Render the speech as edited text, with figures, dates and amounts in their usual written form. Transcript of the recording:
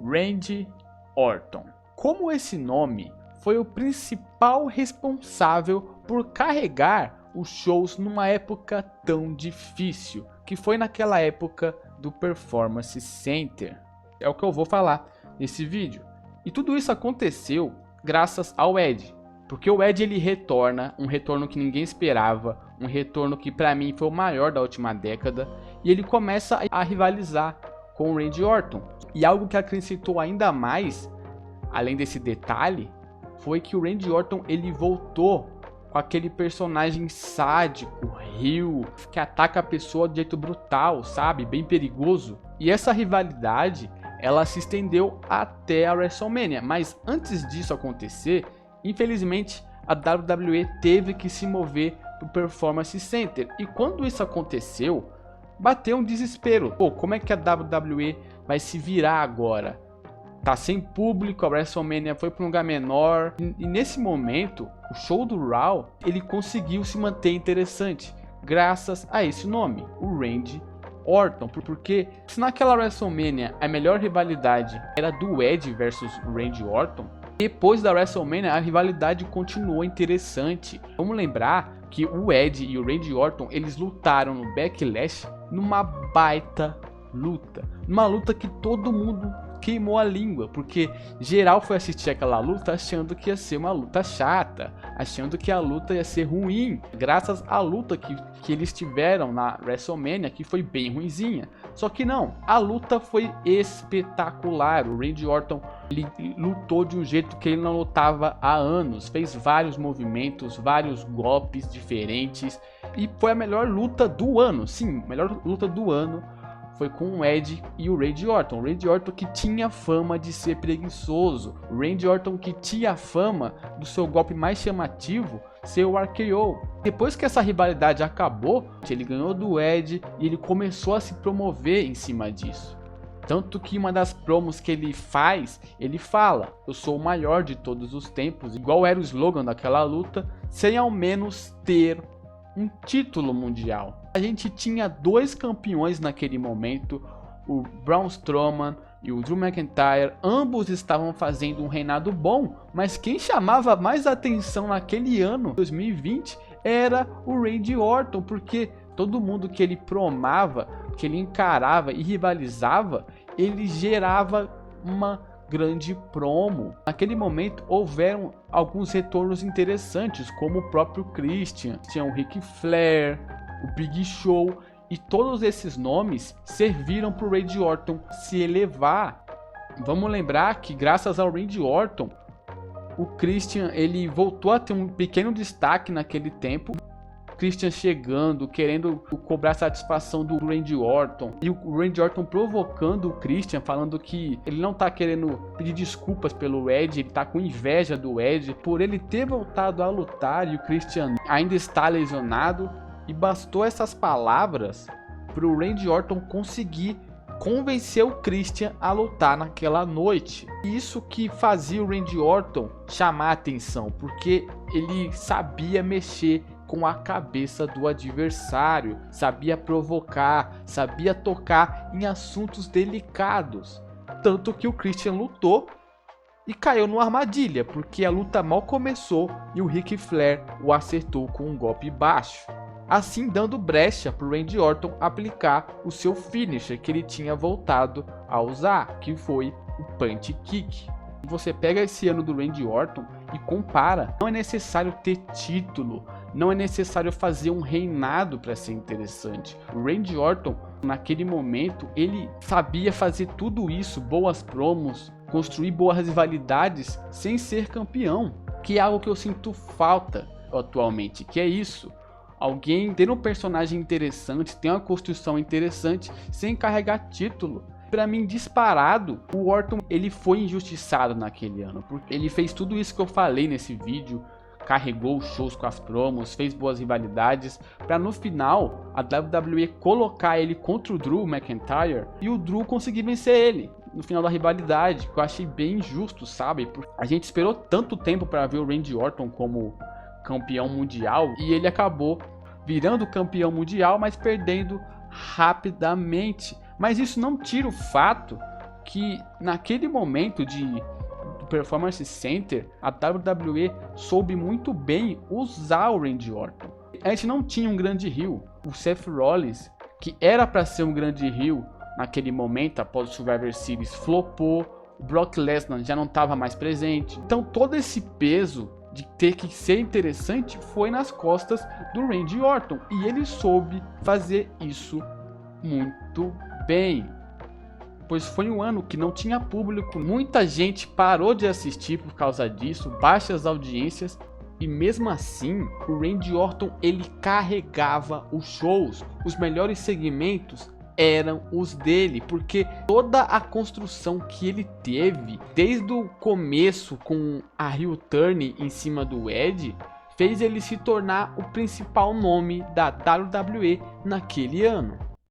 Randy Orton. Como esse nome foi o principal responsável por carregar os shows numa época tão difícil, que foi naquela época do Performance Center. É o que eu vou falar nesse vídeo. E tudo isso aconteceu graças ao Edge, porque o Edge ele retorna, um retorno que ninguém esperava, um retorno que para mim foi o maior da última década, e ele começa a rivalizar com o Randy Orton. E algo que acrescentou ainda mais, além desse detalhe, foi que o Randy Orton ele voltou com aquele personagem sádico, rio, que ataca a pessoa de jeito brutal, sabe? Bem perigoso. E essa rivalidade, ela se estendeu até a WrestleMania. Mas antes disso acontecer, infelizmente, a WWE teve que se mover para o Performance Center. E quando isso aconteceu, bateu um desespero. Pô, como é que a WWE vai se virar agora? Tá sem público, a WrestleMania foi para um lugar menor. E nesse momento, o show do Raw, ele conseguiu se manter interessante, graças a esse nome, o Randy Orton. Porque se naquela WrestleMania a melhor rivalidade era do Edge versus Randy Orton, depois da WrestleMania a rivalidade continuou interessante. Vamos lembrar que o Edge e o Randy Orton, eles lutaram no Backlash numa baita luta. Uma luta que todo mundo queimou a língua, porque geral foi assistir aquela luta achando que ia ser uma luta chata, achando que a luta ia ser ruim, graças à luta que eles tiveram na WrestleMania, que foi bem ruinzinha. Só que não, a luta foi espetacular. O Randy Orton ele lutou de um jeito que ele não lutava há anos, fez vários movimentos, vários golpes diferentes, e foi a melhor luta do ano. Sim, a melhor luta do ano foi com o Edge e o Randy Orton. O Randy Orton que tinha fama de ser preguiçoso. O Randy Orton que tinha fama do seu golpe mais chamativo ser o RKO. Depois que essa rivalidade acabou, ele ganhou do Edge e ele começou a se promover em cima disso. Tanto que uma das promos que ele faz, ele fala: eu sou o maior de todos os tempos, igual era o slogan daquela luta, sem ao menos ter um título mundial. A gente tinha dois campeões naquele momento, o Braun Strowman e o Drew McIntyre. Ambos estavam fazendo um reinado bom, mas quem chamava mais atenção naquele ano, 2020, era o Randy Orton, porque todo mundo que ele promava, que ele encarava e rivalizava, ele gerava uma grande promo. Naquele momento houveram alguns retornos interessantes, como o próprio Christian, tinha o Ric Flair, o Big Show, e todos esses nomes serviram para o Randy Orton se elevar. Vamos lembrar que graças ao Randy Orton, o Christian ele voltou a ter um pequeno destaque naquele tempo. Christian chegando, querendo cobrar satisfação do Randy Orton, e o Randy Orton provocando o Christian, falando que ele não tá querendo pedir desculpas pelo Edge, ele tá com inveja do Edge por ele ter voltado a lutar, e o Christian ainda está lesionado. E bastou essas palavras para o Randy Orton conseguir convencer o Christian a lutar naquela noite. Isso que fazia o Randy Orton chamar a atenção, porque ele sabia mexer com a cabeça do adversário, sabia provocar, sabia tocar em assuntos delicados. Tanto que o Christian lutou e caiu numa armadilha, porque a luta mal começou e o Ric Flair o acertou com um golpe baixo, assim dando brecha para o Randy Orton aplicar o seu finisher que ele tinha voltado a usar, que foi o Punch Kick. Você pega esse ano do Randy Orton e compara. Não é necessário ter título, não é necessário fazer um reinado para ser interessante. O Randy Orton, naquele momento, ele sabia fazer tudo isso, boas promos, construir boas rivalidades sem ser campeão, que é algo que eu sinto falta atualmente, que é isso. Alguém ter um personagem interessante, ter uma construção interessante, sem carregar título. Pra mim, disparado, o Orton ele foi injustiçado naquele ano, porque ele fez tudo isso que eu falei nesse vídeo, carregou os shows com as promos, fez boas rivalidades, pra no final a WWE colocar ele contra o Drew McIntyre e o Drew conseguir vencer ele no final da rivalidade, que eu achei bem injusto, sabe? Porque a gente esperou tanto tempo para ver o Randy Orton como campeão mundial e ele acabou virando campeão mundial, mas perdendo rapidamente. Mas isso não tira o fato que naquele momento do Performance Center, a WWE soube muito bem usar o Randy Orton. A gente não tinha um grande heel. O Seth Rollins, que era para ser um grande heel naquele momento, após o Survivor Series, flopou. O Brock Lesnar já não estava mais presente. Então todo esse peso de ter que ser interessante foi nas costas do Randy Orton. E ele soube fazer isso muito bem. Pois foi um ano que não tinha público. Muita gente parou de assistir por causa disso. Baixas audiências. E mesmo assim, o Randy Orton ele carregava os shows. Os melhores segmentos eram os dele, porque toda a construção que ele teve desde o começo com a heel turn em cima do Edge fez ele se tornar o principal nome da WWE naquele ano.